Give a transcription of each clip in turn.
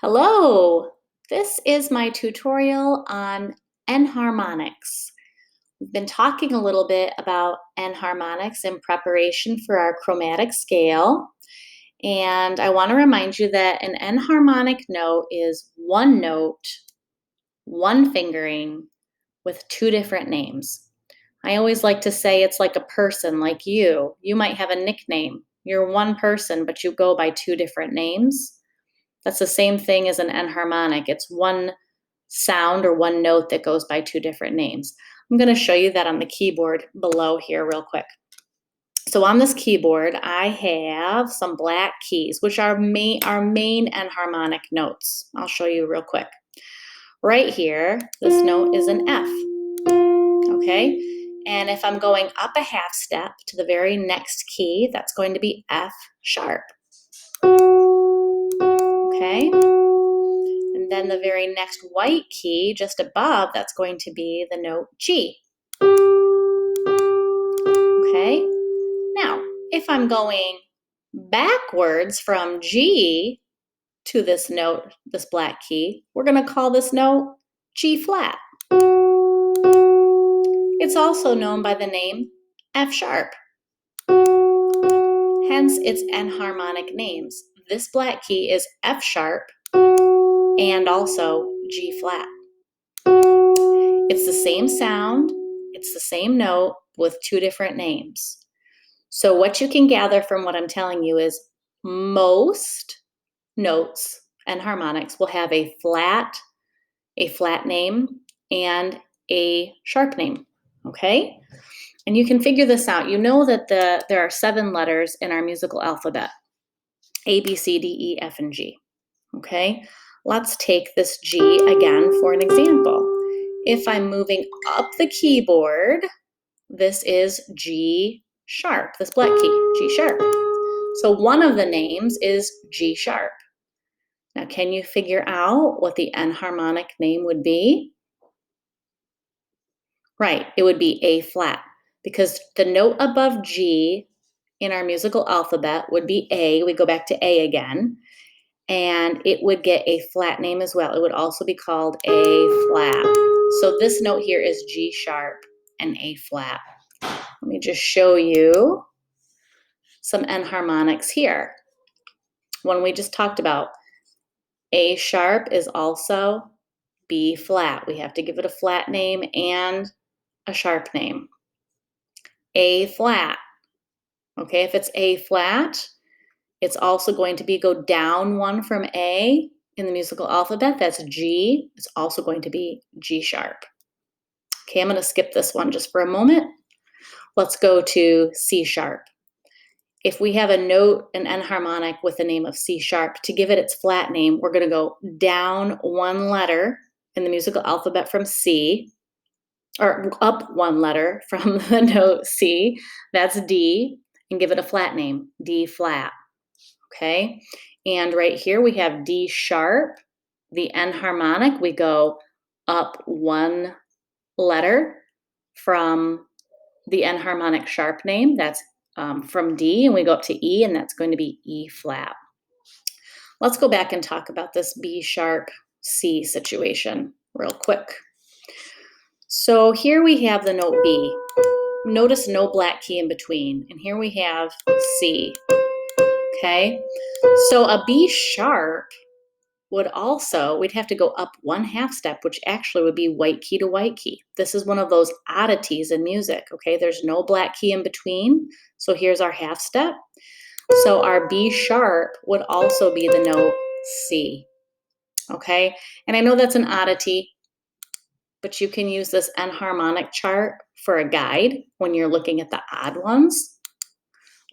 Hello, this is my tutorial on enharmonics. We've been talking a little bit about enharmonics in preparation for our chromatic scale. And I want to remind you that an enharmonic note is one note, one fingering with two different names. I always like to say it's like a person, like you. You might have a nickname. You're one person, but you go by two different names. That's the same thing as an enharmonic. It's one sound or one note that goes by two different names. I'm going to show you that on the keyboard below here real quick. So on this keyboard, I have some black keys, which are our main enharmonic notes. I'll show you real quick. Right here, this note is an F, okay? And if I'm going up a half step to the very next key, that's going to be F sharp, okay? And then the very next white key just above, that's going to be the note G. Okay? Now, if I'm going backwards from G to this note, this black key, we're going to call this note G flat. It's also known by the name F sharp. Hence its enharmonic names. This black key is F sharp and also G flat. It's the same sound, it's the same note with two different names. So what you can gather from what I'm telling you is most notes and harmonics will have a flat name, and a sharp name, okay? And you can figure this out. You know that there are 7 letters in our musical alphabet, A, B, C, D, E, F, and G, okay? Let's take this G again for an example. If I'm moving up the keyboard, this is G sharp, this black key, G sharp. So one of the names is G sharp. Now, can you figure out what the enharmonic name would be? Right, it would be A flat, because the note above G in our musical alphabet would be A. We go back to A again, and it would get a flat name as well. It would also be called A flat. So this note here is G sharp and A flat. Let me just show you some enharmonics here. One we just talked about. A sharp is also B flat. We have to give it a flat name and a sharp name. A flat. Okay, if it's A flat, it's also going to go down one from A in the musical alphabet. That's G. It's also going to be G sharp. Okay, I'm going to skip this one just for a moment. Let's go to C sharp. If we have a note, an enharmonic with the name of C sharp, to give it its flat name, we're going to go down one letter in the musical alphabet from C, or up one letter from the note C, that's D, and give it a flat name, D flat, okay? And right here we have D sharp, the enharmonic, we go up one letter from the enharmonic sharp name, that's from D, and we go up to E, and that's going to be E flat. Let's go back and talk about this B sharp C situation real quick. So here we have the note B. Notice no black key in between, and here we have C, okay? So a B sharp would also, we'd have to go up one half step, which actually would be white key to white key. This is one of those oddities in music, okay? There's no black key in between, so here's our half step. So our B sharp would also be the note C, okay? And I know that's an oddity, but you can use this enharmonic chart for a guide when you're looking at the odd ones.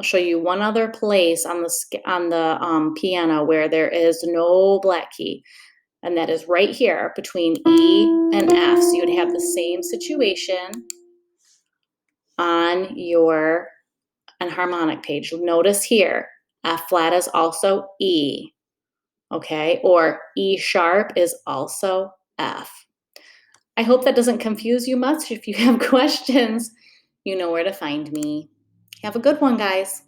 I'll show you one other place on the piano where there is no black key, and that is right here between E and F. So you would have the same situation on your enharmonic page. Notice here, F flat is also E, okay? Or E sharp is also F. I hope that doesn't confuse you much. If you have questions, you know where to find me. Have a good one, guys.